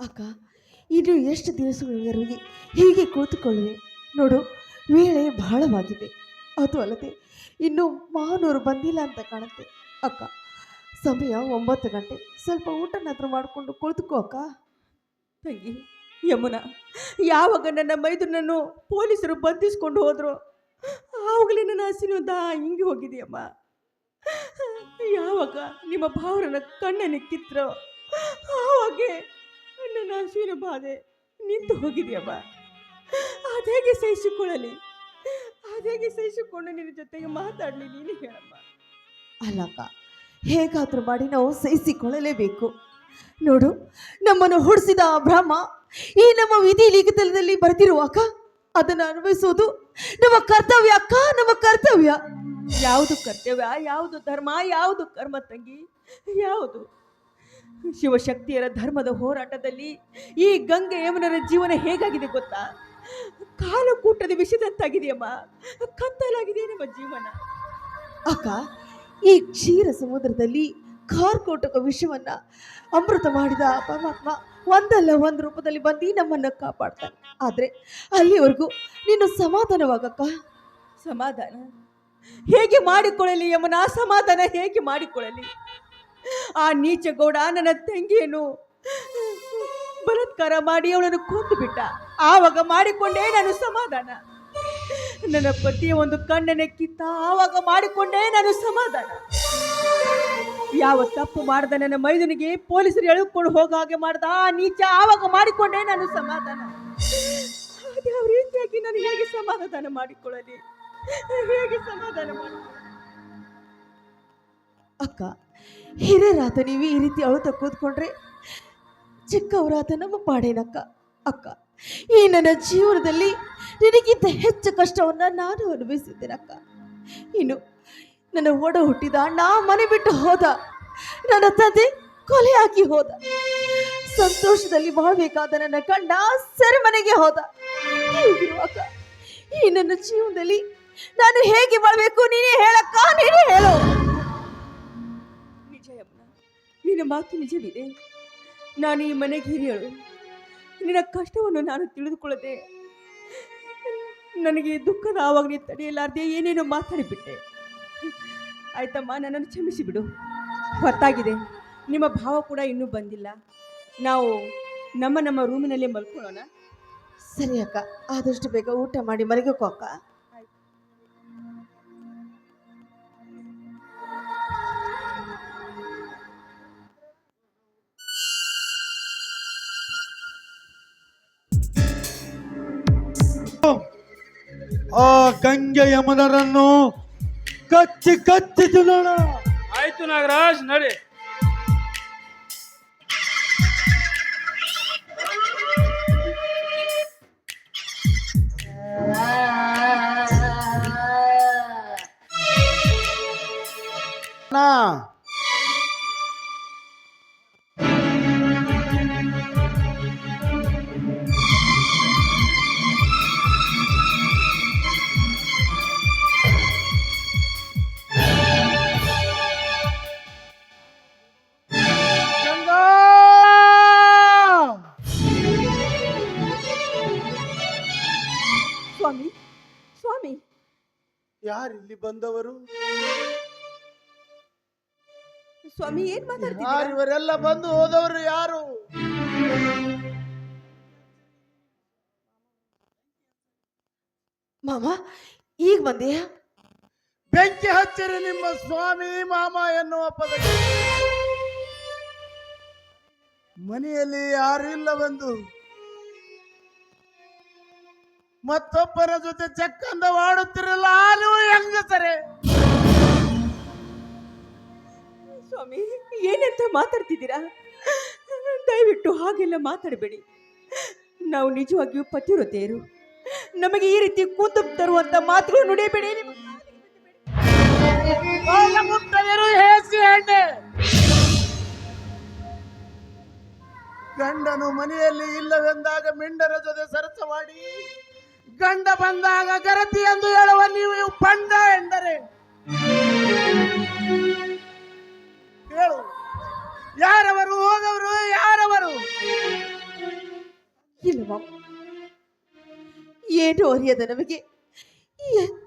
ಅಕ್ಕ, ಇನ್ನು ಎಷ್ಟು ದಿವಸಗಳವರೆಗೆ ಹೀಗೆ ಕೂತುಕೊಳ್ಳುವೆ? ನೋಡು, ವೇಳೆ ಬಹಳವಾಗಿದೆ. ಅದು ಅಲ್ಲದೆ ಇನ್ನು ಮಹಾನೂರು ಬಂದಿಲ್ಲ ಅಂತ ಕಾಣುತ್ತೆ. ಅಕ್ಕ, ಸಮಯ 9 ಗಂಟೆ. ಸ್ವಲ್ಪ ಊಟನಾದ್ರೂ ಮಾಡಿಕೊಂಡು ಕುಳಿತುಕೋ ಅಕ್ಕ. ತಂಗಿ ಯಮುನಾ, ಯಾವಾಗ ನನ್ನ ಮೈದುನನ್ನು ಪೊಲೀಸರು ಬಂಧಿಸ್ಕೊಂಡು ಹೋದ್ರು ಆವಾಗಲೇ ನನ್ನ ಹಸಿನ ಹಿಂಗೆ ಹೋಗಿದೆಯಮ್ಮ. ಯಾವಾಗ ನಿಮ್ಮ ಭಾವರನ್ನ ಕಣ್ಣನ್ನು ಕಿತ್ತರೋ ಆವಾಗೆ ನನ್ನ ಹಸುವಿನ ಬಾಧೆ ನಿಂತು ಹೋಗಿದೆಯಮ್ಮ. ಅದೇಗೆ ಸಹಿಸಿಕೊಳ್ಳಲಿ? ಅದೇಗೆ ಸಹಿಸಿಕೊಂಡು ನಿನ್ನ ಜೊತೆಗೆ ಮಾತಾಡಲಿ? ನೀನು ಹೇಳಮ್ಮ. ಅಲ್ಲಕ್ಕ, ಹೇಗಾದ್ರೂ ಮಾಡಿ ನಾವು ಸಹಿಸಿಕೊಳ್ಳಲೇಬೇಕು. ನೋಡು, ನಮ್ಮನ್ನು ಹುಡಿಸಿದ ಆ ಬ್ರಹ್ಮ ಈ ನಮ್ಮ ವಿಧಿ ಲಿಖಿತದಲ್ಲಿ ಬರೆದಿರುವಾಗ ಅದನ್ನು ಅನುಭವಿಸೋದು ನಮ್ಮ ಕರ್ತವ್ಯ ಅಕ್ಕ, ನಮ್ಮ ಕರ್ತವ್ಯ. ಯಾವುದು ಕರ್ತವ್ಯ, ಯಾವುದು ಧರ್ಮ, ಯಾವುದು ಕರ್ಮ ತಂಗಿ? ಯಾವುದು? ಶಿವಶಕ್ತಿಯರ ಧರ್ಮದ ಹೋರಾಟದಲ್ಲಿ ಈ ಗಂಗೆ ಯಮುನರ ಜೀವನ ಹೇಗಾಗಿದೆ ಗೊತ್ತಾ? ಕಾಲಕೂಟದ ವಿಷದಂತಾಗಿದೆಯಮ್ಮ. ಕತ್ತಲಾಗಿದೆ ನಮ್ಮ ಜೀವನ. ಅಕ್ಕ, ಈ ಕ್ಷೀರ ಸಮುದ್ರದಲ್ಲಿ ಕಾರ್ಕೋಟಕ ವಿಷವನ್ನ ಅಮೃತ ಮಾಡಿದ ಪರಮಾತ್ಮ ಒಂದಲ್ಲ ಒಂದು ರೂಪದಲ್ಲಿ ಬಂದು ನಮ್ಮನ್ನು ಕಾಪಾಡ್ತಾನೆ. ಆದ್ರೆ ಅಲ್ಲಿವರೆಗೂ ನೀನು ಸಮಾಧಾನವಾಗಕ್ಕ. ಸಮಾಧಾನ ಹೇಗೆ ಮಾಡಿಕೊಳ್ಳಲಿ ಯಮುನಾ? ಸಮಾಧಾನ ಹೇಗೆ ಮಾಡಿಕೊಳ್ಳಲಿ? ಆ ನೀಚಗೌಡ ನನ್ನ ತಂಗಿಯನ್ನು ಬಲಾತ್ಕಾರ ಮಾಡಿ ಅವಳನ್ನು ಕೊಂದು ಬಿಟ್ಟ. ಆವಾಗ ಮಾಡಿಕೊಂಡೇ ನಾನು ಸಮಾಧಾನ. ನನ್ನ ಪತಿಯ ಒಂದು ಕಣ್ಣನ್ನೇ ಕಿತ್ತ ಆವಾಗ ಮಾಡಿಕೊಂಡೇ ನಾನು ಸಮಾಧಾನ. ಯಾವ ತಪ್ಪು ಮಾಡ್ದ ನನ್ನ ಮೈದನಿಗೆ ಪೊಲೀಸರು ಎಳೆದುಕೊಂಡು ಹೋಗ ಹಾಗೆ ಮಾಡ್ದ ಆ ನೀಚ ಆವಾಗ ಮಾಡಿಕೊಂಡೇ ನಾನು ಸಮಾಧಾನ. ಯಾವ ರೀತಿಯಾಗಿ ನಾನು ಹೇಗೆ ಸಮಾಧಾನ ಮಾಡಿಕೊಳ್ಳಲಿ? ಹೇಗೆ ಸಮಾಧಾನ ಮಾಡಿಕೊಳ್ಳಲಿ? ಅಕ್ಕ, ಹಿರಿಯರಾದ ನೀವು ಈ ರೀತಿ ಅಳುತ್ತಾ ಕೂತ್ಕೊಂಡ್ರೆ ಚಿಕ್ಕವರಾದ ನಮ್ಮ ಪಾಡೇನಕ್ಕ. ಅಕ್ಕ, ಈ ನನ್ನ ಜೀವನದಲ್ಲಿ ನಿನಗಿಂತ ಹೆಚ್ಚು ಕಷ್ಟವನ್ನ ನಾನು ಅನುಭವಿಸಿದ್ದೇನಕ್ಕ. ಇನ್ನು ನನ್ನ ಒಡ ಹುಟ್ಟಿದ ಅಣ್ಣ ಮನೆ ಬಿಟ್ಟು ಹೋದ, ನನ್ನ ತಂದೆ ಕೊಲೆಯಾಗಿ ಹೋದ, ಸಂತೋಷದಲ್ಲಿ ಬಾಳ್ಬೇಕಾದ ನನ್ನ ಗಂಡ ಸೆರೆಮನೆಗೆ ಹೋದ. ಹೀಗಿರುವಾಗ ಈ ನನ್ನ ಜೀವನದಲ್ಲಿ ನಾನು ಹೇಗೆ ಬಾಳ್ಬೇಕು? ನೀನೇ ಹೇಳಕ್ಕ, ನೀನೇ ಹೇಳು. ನಿಜ ಯಮುನಾ, ನಿನ್ನ ಮಾತು ನಿಜವಿದೆ. ನಾನು ಈ ಮನೆಗೆ ಹಿರಿಯಳು. ನಿನ್ನ ಕಷ್ಟವನ್ನು ನಾನು ತಿಳಿದುಕೊಳ್ಳದೆ ನನಗೆ ದುಃಖದ ಆವಾಗಲೇ ತಡೆಯಲಾರದೆ ಏನೇನೋ ಮಾತಾಡಿಬಿಟ್ಟೆ. ಆಯ್ತಮ್ಮ, ನನ್ನನ್ನು ಕ್ಷಮಿಸಿಬಿಡು. ಹೊತ್ತಾಗಿದೆ, ನಿಮ್ಮ ಭಾವ ಕೂಡ ಇನ್ನೂ ಬಂದಿಲ್ಲ. ನಾವು ನಮ್ಮ ನಮ್ಮ ರೂಮಿನಲ್ಲೇ ಮಲ್ಕೊಳ್ಳೋಣ. ಸರಿ ಅಕ್ಕ, ಆದಷ್ಟು ಬೇಗ ಊಟ ಮಾಡಿ ಮಲಗಕ್ಕೋ ಅಕ್ಕ. ಆ ಗಂಗೆ ಯಮುನರನ್ನು ಕಚ್ಚಿ ಕಚ್ಚಿ ತಿನ್ನೋಣ. ಆಯ್ತು ನಾಗರಾಜ್, ನಡಿ. ಸ್ವಾಮಿ, ಸ್ವಾಮಿ, ಯಾರಿಲ್ಲಿ ಬಂದವರು? ಸ್ವಾಮಿ, ಏನ್ ಮಾತಾಡ್ತಿದ್ದೀರಾ? ಇವರೆಲ್ಲ ಬಂದು ಹೋದವರು ಯಾರು? ಮಾಮ, ಈಗ ಬಂದೆಯಾ? ಬೆಂಕಿ ಹಚ್ಚಿರಿ ನಿಮ್ಮ ಸ್ವಾಮಿ ಮಾಮ ಎನ್ನುವ ಪದಕ್ಕೆ. ಮನೆಯಲ್ಲಿ ಯಾರು ಇಲ್ಲವೆಂದು ಮತ್ತೊಬ್ಬರ ಜೊತೆ ಚಕ್ಕಂದವಾಡುತ್ತಿರಲ್ಲ ನೀವು ಹೆಂಗಸರೆ? ಸ್ವಾಮಿ, ಏನಂತ ಮಾತಾಡ್ತಿದ್ದೀರಾ? ದಯವಿಟ್ಟು ಹಾಗೆಲ್ಲ ಮಾತಾಡಬೇಡಿ. ನಾವು ನಿಜವಾಗಿಯೂ ಪತಿವ್ರತೆಯರು. ನಮಗೆ ಈ ರೀತಿ ಕೂತು ತರುವಂತ ಮಾತುಗಳು ನುಡಿಯಬೇಡಿ. ಗಂಡನು ಮನೆಯಲ್ಲಿ ಇಲ್ಲವೆಂದಾಗ ಮಿಂಡರ ಜೊತೆ ಸರಸ ಮಾಡಿ ಗಂಡ ಬಂದಾಗ ಗರತಿ ಎಂದು ಹೇಳುವ ನೀವು ಪಂಡ ಎಂದರೆ ಹೇಳು, ಯಾರವರು ಹೋದವರು? ಯಾರವರು? ಏನು ಅರಿಯದ ನಮಗೆ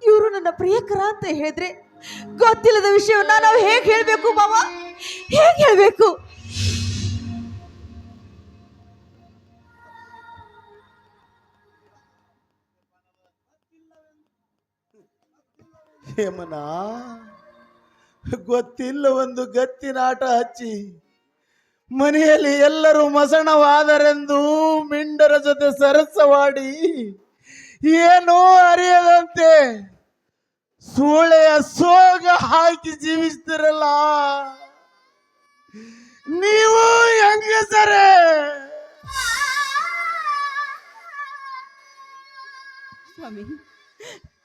ಇವರು ನನ್ನ ಪ್ರಿಯಕರ ಅಂತ ಹೇಳಿದ್ರೆ ಗೊತ್ತಿಲ್ಲದ ವಿಷಯವನ್ನ ನಾವು ಹೇಗೆ ಹೇಳ್ಬೇಕು ಮಾವ, ಹೇಗೆ ಹೇಳ್ಬೇಕು? ಹೇಮನ, ಗೊತ್ತಿಲ್ಲ ಒಂದು ಗತ್ತಿನಾಟ ಹಚ್ಚಿ ಮನೆಯಲ್ಲಿ ಎಲ್ಲರೂ ಮಸಣವಾದರೆಂದು ಮಿಂಡರ ಜೊತೆ ಸರಸವಾಡಿ ಏನೋ ಅರಿಯದಂತೆ ಸೂಳೆಯ ಸೋಗ ಹಾಕಿ ಜೀವಿಸ್ತಿರಲ್ಲ ನೀವು ಹೆಂಗಸರೇ. ಸ್ವಾಮಿ,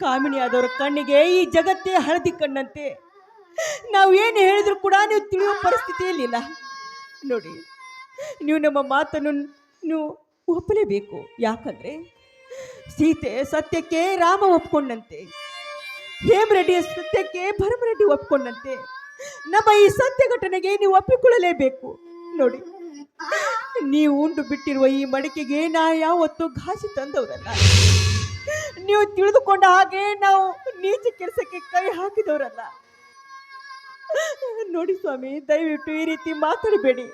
ಕಾಮಿಣಿಯಾದವರ ಕಣ್ಣಿಗೆ ಈ ಜಗತ್ತೇ ಹಳದಿ ಕಣ್ಣಂತೆ. ನಾವು ಏನು ಹೇಳಿದ್ರು ಕೂಡ ನೀವು ತಿಳಿಯುವ ಪರಿಸ್ಥಿತಿಯಲ್ಲಿಲ್ಲ. ನೋಡಿ, ನೀವು ನಮ್ಮ ಮಾತನ್ನು ನೀವು ಒಪ್ಪಲೇಬೇಕು. ಯಾಕಂದ್ರೆ ಸೀತೆ ಸತ್ಯಕ್ಕೆ ರಾಮ ಒಪ್ಕೊಂಡಂತೆ, ಹೇಮರೆಡ್ಡಿಯ ಸತ್ಯಕ್ಕೆ ಭರಮರೆಡ್ಡಿ ಒಪ್ಕೊಂಡಂತೆ ನಮ್ಮ ಈ ಸತ್ಯ ಘಟನೆಗೆ ನೀವು ಒಪ್ಪಿಕೊಳ್ಳಲೇಬೇಕು. ನೋಡಿ, ನೀವು ಉಂಡು ಬಿಟ್ಟಿರುವ ಈ ಮಡಿಕೆಗೆ ನಾ ಯಾವತ್ತೂ ಘಾಸಿ ತಂದವರಲ್ಲ. ನೀವು ತಿಳಿದುಕೊಂಡ ಹಾಗೆ ನಾವು ನೀಚ ಕೆಲಸಕ್ಕೆ ಕೈ ಹಾಕಿದವರಲ್ಲ. ನೋಡಿ ಸ್ವಾಮಿ, ದಯವಿಟ್ಟು ಈ ರೀತಿ ಮಾತಾಡಬೇಡಿ.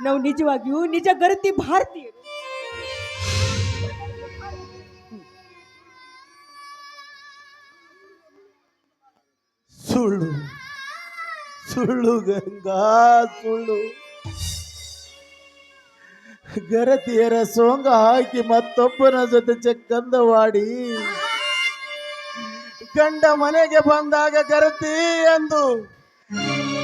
ನಾವು ನಿಜವಾಗಿಯೂ ನಿಜ ಗರತಿ ಭಾರತೀಯರು. ಸುಳ್ಳು ಸುಳ್ಳು ಗಂಗಾ ಸುಳ್ಳು. ಗರತಿಯರ ಸೋಂಗ ಹಾಕಿ ಮತ್ತೊಬ್ಬನ ಜೊತೆ ಚಕ್ಕಂದವಾಡಿ ಗಂಡ ಮನೆಗೆ ಬಂದಾಗ ಗರತಿ ಎಂದು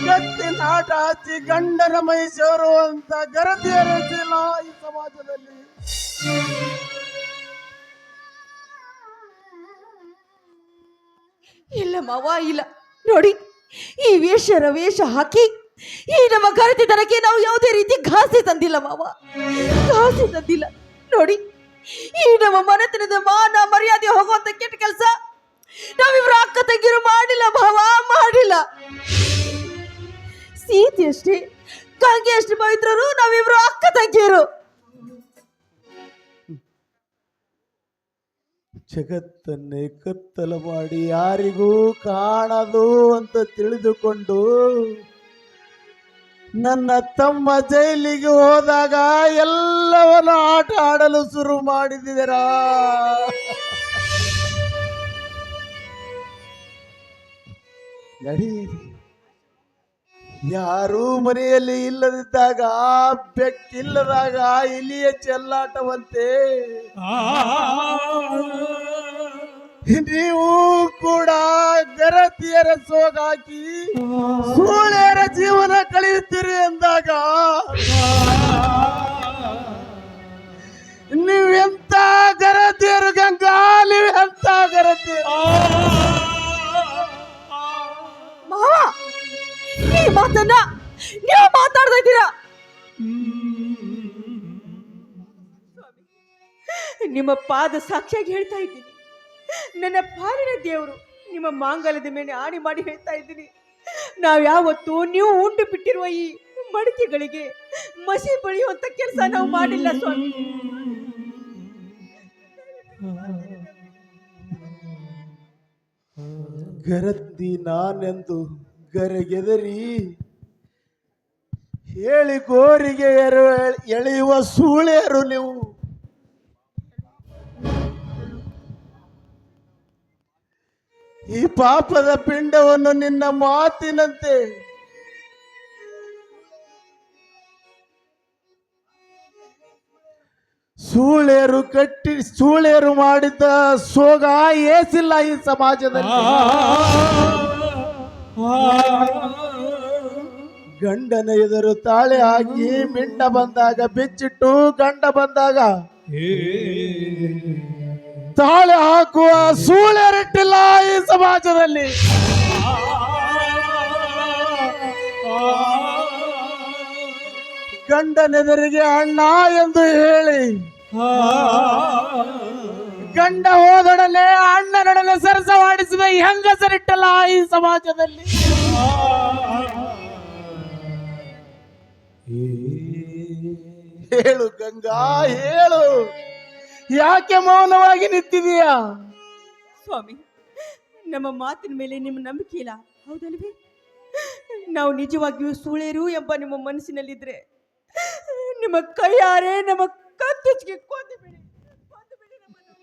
ಗತ್ತಿ ನಾಟ ಹಚ್ಚಿ ಗಂಡನ ಮೈ ಸೇರುವಂತ ಗರತಿಯರ ಚೀಲ ಈ ಸಮಾಜದಲ್ಲಿ. ಇಲ್ಲ ಮಾವ, ಇಲ್ಲ. ನೋಡಿ, ಈ ವೇಷ ಹಾಕಿ ಈ ನಮ್ಮ ಗರತಿತನಕ್ಕೆ ನಾವು ಯಾವುದೇ ರೀತಿ ಘಾಸಿ ತಂದಿಲ್ಲ ಮಾವ, ಘಾಸಿ ತಂದಿಲ್ಲ. ನೋಡಿ, ಈ ನಮ್ಮ ಮನೆತನದ ಮಾನ ಮರ್ಯಾದೆ ಹೋಗುವಂತ ಕೆಟ್ಟ ಕೆಲಸ ನಾವಿಬ್ರು ಅಕ್ಕ ತಂಗಿರು ಮಾಡಿಲ್ಲ ಭಾವ, ಮಾಡಿಲ್ಲ. ಸೀತೆ ಅಷ್ಟೇ, ಗಂಗೆ ಅಷ್ಟು ಪವಿತ್ರರು, ನಾವಿಬ್ರು ಅಕ್ಕ ತಂಗಿಯರು. ಜಗತ್ತನ್ನೇ ಕತ್ತಲು ಮಾಡಿ ಯಾರಿಗೂ ಕಾಣದು ಅಂತ ತಿಳಿದುಕೊಂಡು ನನ್ನ ತಮ್ಮ ಜೈಲಿಗೆ ಹೋದಾಗ ಎಲ್ಲವನ್ನ ಆಟ ಆಡಲು ಶುರು ಮಾಡಿದ್ದೀರಾ. ನಡೀರಿ, ಯಾರೂ ಮನೆಯಲ್ಲಿ ಇಲ್ಲದಿದ್ದಾಗ ಬೆಕ್ಕಿಲ್ಲದಾಗ ಇಲಿಯ ಚೆಲ್ಲಾಟವಂತೆ ನೀವು ಕೂಡ ಗರತಿಯರ ಸೋಗಾಕಿ ಸೂಳೆಯರ ಜೀವನ ಕಳೆಯುತ್ತೀರಿ ಎಂದಾಗ ನೀವೆಂತ ಗರತಿಯರು ಗಂಗಾ, ನೀವೆಂತ ಗರತಿಯರು. ಮಾವ, ಈ ಮಾತನ್ನ ನೀವು ಮಾತಾಡ್ತಾ ಇದ್ದೀರಾ? ನಿಮ್ಮ ಪಾದ ಸಾಕ್ಷಿಯಾಗಿ ಹೇಳ್ತಾ ಇದ್ದೀನಿ. ನನ್ನ ಪಾಲಿನ ದೇವರು ನಿಮ್ಮ ಮಾಂಗಲ್ಯದ ಮೇಲೆ ಆಣಿ ಮಾಡಿ ಹೇಳ್ತಾ ಇದ್ದೀನಿ, ನಾವು ಯಾವತ್ತೂ ನೀವು ಉಂಡು ಬಿಟ್ಟಿರುವ ಈ ಮಡಿಕೆಗಳಿಗೆ ಮಸಿ ಬಳಿಯುವಂತ ಕೆಲಸ ನಾವು ಮಾಡಿಲ್ಲ ಸ್ವಾಮಿ. ಗರತಿ ನಾನೆಂದು ಗರೆಗೆದರಿ ಹೇಳಿ ಗೋರಿಗೆ ಎಳೆಯುವ ಸೂಳೆಯರು ನೀವು. ಈ ಪಾಪದ ಪಿಂಡವನ್ನು ನಿನ್ನ ಮಾತಿನಂತೆ ಸೂಳೆಯರು ಮಾಡಿದ್ದ ಸೋಗ ಏಸಿಲ್ಲ ಈ ಸಮಾಜದಲ್ಲಿ. ಗಂಡನ ಎದುರು ತಾಳೆ ಹಾಕಿ ಮಿಂಡ ಬಂದಾಗ ಬೆಚ್ಚಿಟ್ಟು ಗಂಡ ಬಂದಾಗ ತಾಳೆ ಹಾಕುವ ಸೂಳೆರಟ್ಟಿಲ್ಲ ಈ ಸಮಾಜದಲ್ಲಿ. ಗಂಡನೆದುರಿಗೆ ಅಣ್ಣ ಎಂದು ಹೇಳಿ ಗಂಡ ಹೋದೊಡನೆ ಅಣ್ಣನೊಡನೆ ಸರಸವಾಡಿಸುವ ಹೆಂಗಸರಿಟ್ಟಲ್ಲ ಈ ಸಮಾಜದಲ್ಲಿ. ಹೇಳು ಗಂಗಾ, ಹೇಳು ಯಾಕೆ ಮೌನವಾಗಿ ನಿಂತಿದೀಯಾ? ಸ್ವಾಮಿ, ನಮ್ಮ ಮಾತಿನ ಮೇಲೆ ನಿಮ್ಮ ನಂಬಿಕೆ ಇಲ್ಲ ಹೌದಲ್ವೇ? ನಾವು ನಿಜವಾಗಿಯೂ ಸುಳೇರು ಎಂಬ ನಿಮ್ಮ ಮನಸ್ಸಿನಲ್ಲಿದ್ರೆ ನಿಮ್ಮ ಕೈಯಾರೆ ನಮ್ಮ ಕತ್ತಿಗೆ ಕೊಂದು ಬಿಡಿ ನಮ್ಮನ್ನು.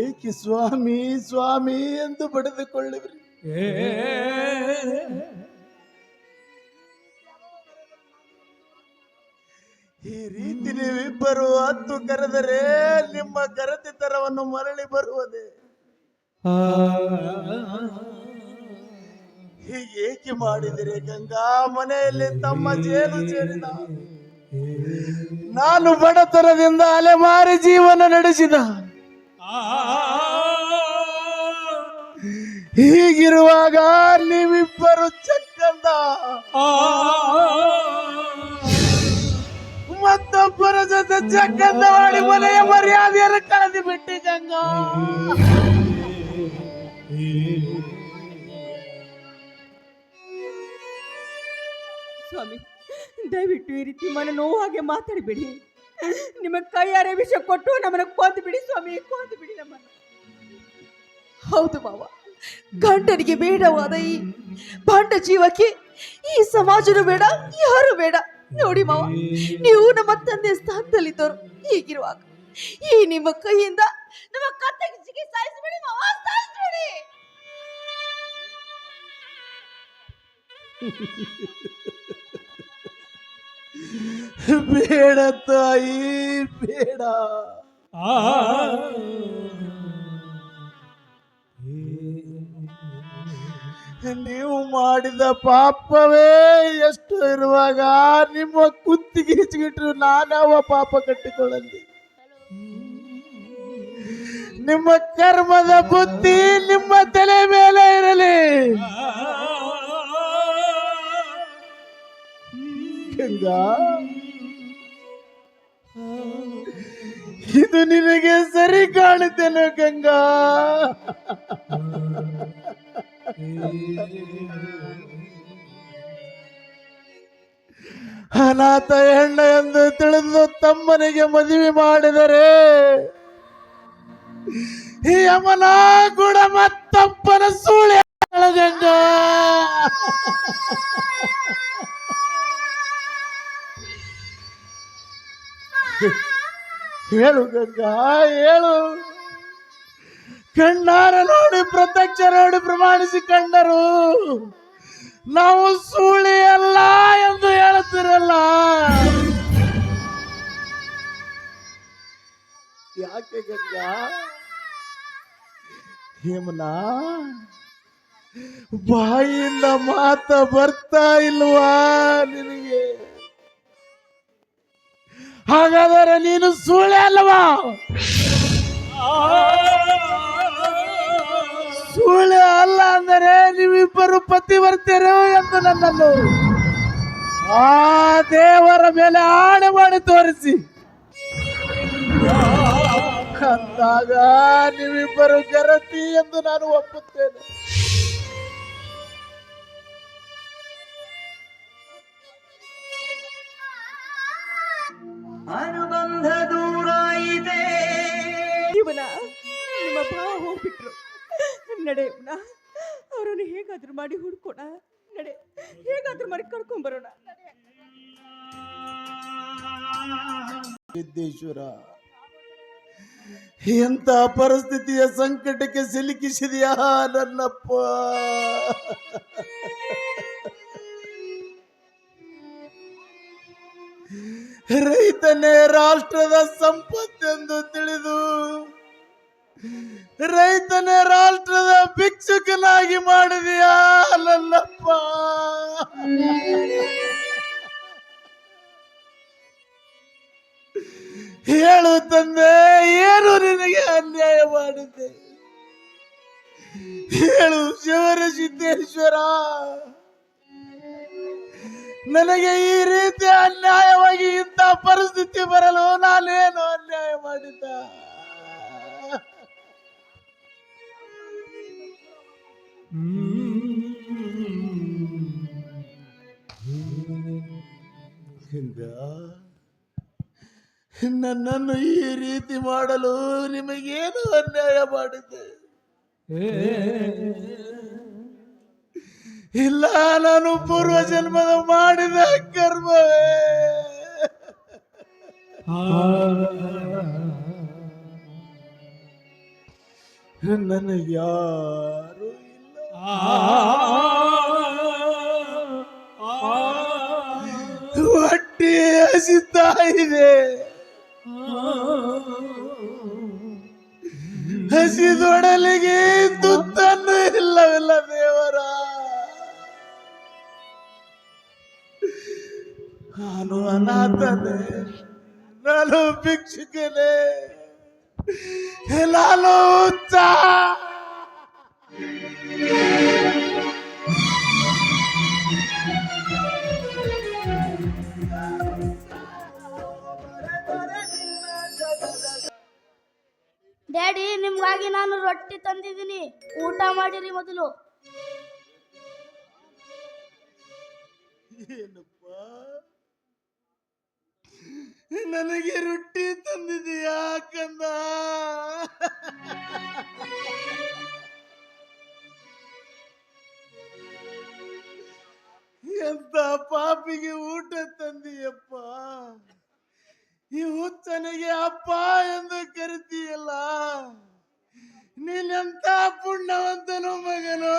ಏಕೆ ಸ್ವಾಮಿ ಸ್ವಾಮಿ ಎಂದು ಬಡಿದುಕೊಳ್ಳುವಿರಿ? ಈ ರೀತಿ ನೀವಿಬ್ಬರು ಹತ್ತು ಕರೆದರೆ ನಿಮ್ಮ ಕರೆದಿದ್ದರವನ್ನು ಮರಳಿ ಬರುವುದೇ? ಹೀಗೇಕೆ ಮಾಡಿದಿರಿ ಗಂಗಾ? ಮನೆಯಲ್ಲಿ ತಮ್ಮ ಜೇಲು ಸೇರಿದ ನಾನು ಬಡತನದಿಂದ ಅಲೆಮಾರಿ ಜೀವನ ನಡೆಸಿದ. ಹೀಗಿರುವಾಗ ನೀವಿಬ್ಬರು ಚಕ್ಕಂದ ಮತ್ತೊಬ್ಬರ ಜೊತೆ ಚಕ್ಕಂದ ಮಾಡಿ ಮನೆಯ ಮರ್ಯಾದೆಯನ್ನು ಕಳೆದು ಬಿಟ್ಟಿ ಗಂಗಾ. ಸ್ವಾಮಿ, ದಯವಿಟ್ಟು ಈ ರೀತಿ ಮನ ನೋವು ಹಾಗೆ ಮಾತಾಡಬೇಡಿ. ನಿಮ್ಮ ಕೈಯಾರೆ ವಿಷ ಕೊಟ್ಟು ನಮ್ಮನ್ನು ಕೊಂದು ಬಿಡಿ ಸ್ವಾಮಿ, ಕೊಂದು ಬಿಡಿ ನಮ್ಮನ್ನು. ಹೌದು ಮಾವ, ಗಂಡನಿಗೆ ಬೇಡವಾದ ಈ ಭಾಂಡ ಜೀವಕ್ಕೆ ಈ ಸಮಾಜನೂ ಬೇಡ, ಯಾರು ಬೇಡ. ನೋಡಿ ಮಾವ, ನೀವು ನಮ್ಮ ತಂದೆ ಸ್ಥಾನದಲ್ಲಿದ್ದವರು. ಹೀಗಿರುವಾಗ ಈ ನಿಮ್ಮ ಕೈಯಿಂದ ನಮ್ಮ ಕತ್ತಿಗೆ ಸಾಯಿಸ್ಬಿಡಿ ಮಾವ, ಸಾಯಿಸ್ಬಿಡಿ. ಬೇಡ ತಾಯಿ, ಬೇಡ. ನೀವು ಮಾಡಿದ ಪಾಪವೇ ಎಷ್ಟು ಇರುವಾಗ ನಿಮ್ಮ ಕುತ್ತಿಗೆ ಹಿಚ್ಚಿಗಿಟ್ರು ನಾನವ ಪಾಪ ಕಟ್ಟಿಕೊಳ್ಳಲಿ? ನಿಮ್ಮ ಕರ್ಮದ ಬುದ್ಧಿ ನಿಮ್ಮ ತಲೆ ಮೇಲೆ ಇರಲಿ ಗಂಗಾ. ಇದು ನಿನಗೆ ಸರಿ ಕಾಣುತ್ತೇನೆ ಗಂಗಾ? ಅನಾಥ ಹೆಣ್ಣ ಎಂದು ತಿಳಿದು ತಮ್ಮನಿಗೆ ಮದುವೆ ಮಾಡಿದರೆ ಈ ಯಮನ ಗುಣ ಮತ್ತಪ್ಪನ ಸೂಳೆ ಗಂಗಾ. ಹೇಳು ಗಂಗಾ, ಹೇಳು. ಕಣ್ಣಾರ ನೋಡಿ ಪ್ರತ್ಯಕ್ಷ ನೋಡಿ ಪ್ರಮಾಣಿಸಿ ಕಂಡರು ನಾವು ಸುಳ್ಳಿ ಅಲ್ಲ ಎಂದು ಹೇಳುತ್ತಿರಲ್ಲ. ಯಾಕೆ ಗಂಗಾ? ಹೇಮನ ಬಾಯಿಯಿಂದ ಮಾತ ಬರ್ತಾ ಇಲ್ವಾ ನಿನಗೆ? ಹಾಗಾದರೆ ನೀನು ಸುಳ್ಳೆ ಅಲ್ವಾ? ಸುಳ್ಳೆ ಅಲ್ಲ ಅಂದರೆ ನೀವಿಬ್ಬರು ಪತಿವರ್ತಿಯರು ಎಂದು ನನ್ನನ್ನು ಆ ದೇವರ ಮೇಲೆ ಆಣೆ ಮಾಡಿ ತೋರಿಸಿ ಅಂದಾಗ ನೀವಿಬ್ಬರು ಗರತಿ ಎಂದು ನಾನು ಒಪ್ಪುತ್ತೇನೆ. ಅನುಬಂಧ ದೂರ ಇದೆ. ಇವನ ನಿಮ್ಮ ಭಾವ ಹೋಗ್ಬಿಟ್ರು. ನಡೆ ಅವರನ್ನು ಹೇಗಾದ್ರೂ ಮಾಡಿ ಹುಡ್ಕೋಣ. ನಡೆ, ಹೇಗಾದ್ರೂ ಮಾಡಿ ಕರ್ಕೊಂಡ್ ಬರೋಣ. ಸಿದ್ದೇಶ್ವರ, ಎಂತ ಪರಿಸ್ಥಿತಿಯ ಸಂಕಟಕ್ಕೆ ಸಿಲುಕಿಸಿದೆಯಾ ನನ್ನಪ್ಪ? ರೈತನೇ ರಾಷ್ಟ್ರದ ಸಂಪತ್ತೆಂದು ತಿಳಿದು ರೈತನೇ ರಾಷ್ಟ್ರದ ಭಿಕ್ಷುಕನಾಗಿ ಮಾಡಿದೆಯಾ ನನ್ನಪ್ಪ? ಹೇಳು ತಂದೆ, ಏನು ನಿನಗೆ ಅನ್ಯಾಯ ಮಾಡಿದ್ದೆ? ಹೇಳು ಶಿವರ ಸಿದ್ದೇಶ್ವರ, ನನಗೆ ಈ ರೀತಿ ಅನ್ಯಾಯವಾಗಿ ಇಂಥ ಪರಿಸ್ಥಿತಿ ಬರಲು ನಾನೇನು ಅನ್ಯಾಯ ಮಾಡಿದ್ದ? ಗಂಗಾ, ನನ್ನನ್ನು ಈ ರೀತಿ ಮಾಡಲು ನಿಮಗೇನು ಅನ್ಯಾಯ ಮಾಡಿದೆ? ಇಲ್ಲ, ನಾನು ಪೂರ್ವ ಜನ್ಮದ ಮಾಡಿದ ಕರ್ಮವೇ. ನನಗ್ಯಾರು ಇಲ್ಲ. ಹೊಟ್ಟೆ ಹಸಿತಾ ಇದೆ. ಹಸಿದೊಡಲಿಗೆ ತುತ್ತನ್ನು ಇಲ್ಲವಿಲ್ಲ ದೇವರ. ನಾನು ಅನಾಥನೇ, ನಾನು ಭಿಕ್ಷುಕನೇ, ನಾನು ಹುಚ್ಚ. ಡ್ಯಾಡಿ, ನಿಮ್ಗಾಗಿ ನಾನು ರೊಟ್ಟಿ ತಂದಿದ್ದೀನಿ, ಊಟ ಮಾಡಿರಿ ಮೊದಲು. ಏನಪ್ಪ, ನನಗೆ ರೊಟ್ಟಿ ತಂದಿದೀಯಾ ಕಂದ? ಎಂತ ಪಾಪಿಗೆ ಊಟ ತಂದಿಯಪ್ಪ. ಈ ಹುಚ್ಚನಿಗೆ ಅಪ್ಪ ಎಂದು ಕರಿತೀಯಲ್ಲ, ನೀನೆಂತ ಪುಣ್ಯವಂತನು ಮಗನು.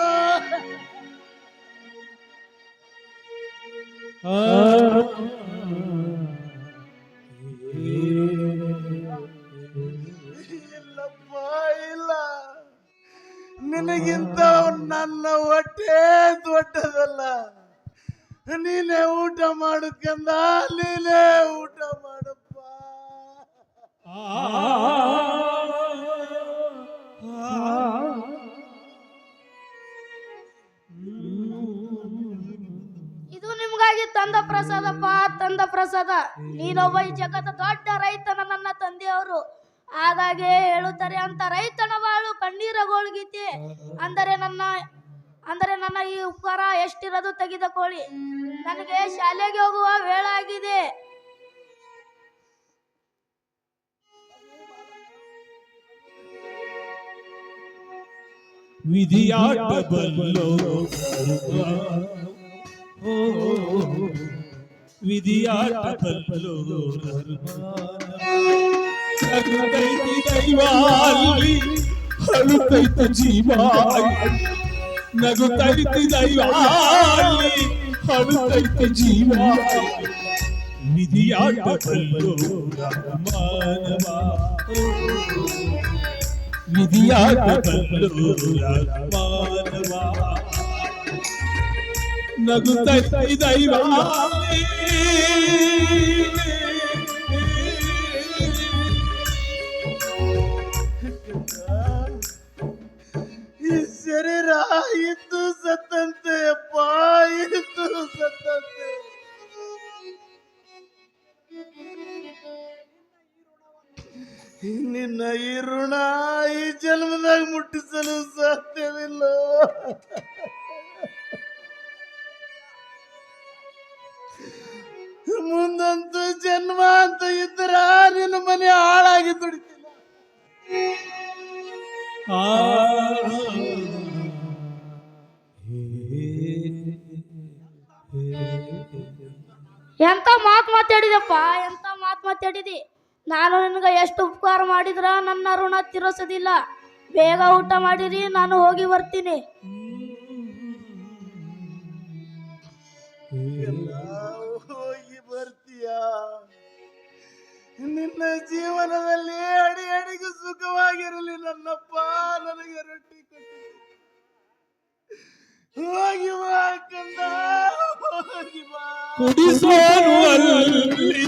ಇಲ್ಲಪ್ಪ, ಇಲ್ಲ. ನಿನಗಿಂತ ನನ್ನ ಹೊಟ್ಟೆ ದೊಡ್ಡದಲ್ಲ. ನೀನೇ ಊಟ ಮಾಡು ಕಂದ, ನೀನೇ ಊಟ ಮಾಡಪ್ಪ. ಇದು ನಿಮ್ಗಾಗಿ ತಂದ ಪ್ರಸಾದಪ್ಪ, ತಂದ ಪ್ರಸಾದ. ನೀನೊಬ್ಬ ಈ ಜಗತ್ತ ದೊಡ್ಡ ರೈತನ ನನ್ನ ತಂದೆಯವರು. ಹಾಗಾಗಿ ಹೇಳುತ್ತಾರೆ ಅಂತ, ರೈತನ ಬಾಳು ಕಣ್ಣೀರ ಗೋಳ್ಗೀತೆ. ಅಂದರೆ ನನ್ನ ಈ ಉಪಕಾರ ಎಷ್ಟಿರೋದು ತೆಗೆದುಕೊಳ್ಳಿ. ನನಗೆ ಶಾಲೆಗೆ ಹೋಗುವ ವೇಳೆ ಆಗಿದೆ. ವಿಧಿಯಾಟ ಬಲ್ಲೋ ವಿಧಿಯಾಟ ಬಲ್ಲೋ ನಗುತ್ತೈತಿ ದೈವಾಲಿ ಅಳುತ್ತೈತ ಜೀವ. ನಗುತ್ತೈತಿ ದೈವಾಲಿ ಅಳುತ್ತೈತ ಜೀವ. ವಿಧಿಯಾಟ ಬಲ್ಲೋ ಮಾನವ, ವಿಧಿಯಾಟ ಬಲ್ಲೋ ಮಾನವ. ನಗುತ್ತೈತಿ ದೈವಾಲಿ ಈ ಶರೀರ ಇದ್ದು ಸತ್ತಂತೆ ಅಪ್ಪ, ಇದ್ದು ಸತ್ತಂತೆ. ನಿನ್ನ ಈ ಋಣ ಈ ಜನ್ಮದಾಗ ಮುಟ್ಟಿಸಲು ಸಾಧ್ಯವಿಲ್ಲ. ಮುಂದಂತೂ ಜನ್ಮ ಅಂತ ಇದ್ರ ನಿನ್ನ ಮನೆ ಹಾಳಾಗಿ ದುಡಿತಿಲ್ಲ. ಎಂತ ಮಾತು ಮಾತಾಡಿದಪ್ಪ, ಎಂತ ಮಾತು ಮಾತಾಡಿದಿ. ನಾನು ನಿನಗೆ ಎಷ್ಟು ಉಪಕಾರ ಮಾಡಿದ್ರ ನನ್ನ ಋಣ ತೀರಿಸೋದಿಲ್ಲ. ಬೇಗ ಊಟ ಮಾಡಿರಿ, ನಾನು ಹೋಗಿ ಬರ್ತೀನಿ. ಹೋಗಿ ಬರ್ತೀಯ? ನಿನ್ನ ಜೀವನದಲ್ಲಿ ಅಡಿ ಅಡಿಗೂ ಸುಖವಾಗಿರಲಿ ನನ್ನಪ್ಪ. ನನಗೆ ರೊಟ್ಟಿ ಕೊಟ್ಟಿದೆ. ಹೋಗಿ ಬಾ ಕಂದ, ಹೋಗಿ ಬಾ. ಕುಡಿಸೋನು ಅಲ್ಲಿ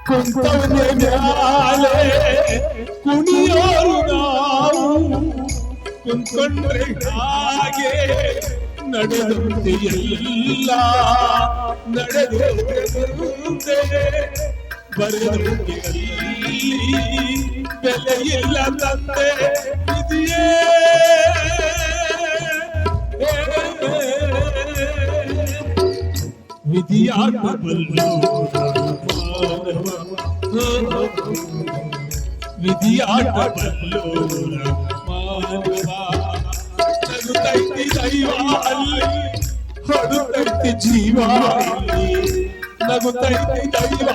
ಕುಂತವನೆ ಮ್ಯಾಲೆ ಕುಣಿಯೋರು ನಾವು. ಕುಂತ್ಕೊಂಡ್ರೆ ಹಾಗೆ ನಡೆದಂತೆ ಎಲ್ಲ ನಡೆದಂತೆ ಬರೆದಂತೆ ಅಲ್ಲಿ ಬೆಲೆ ಇಲ್ಲ ತಂದೆ ಇದೆಯೇ. ವಿಧಿಯಾಟ ಬಲ್ಲೋರ ಮಾನವ ವಿಧಿಯಾಟ ಬಲ್ಲೋರ ಮಾನವ ನಗುತ್ತೈತಿ ದೈವ ಅಲ್ಲಿ ಹೊಡುತ್ತೈತಿ ಜೀವ ಇಲ್ಲಿ ನಗುತ್ತೈತಿ ದೈವ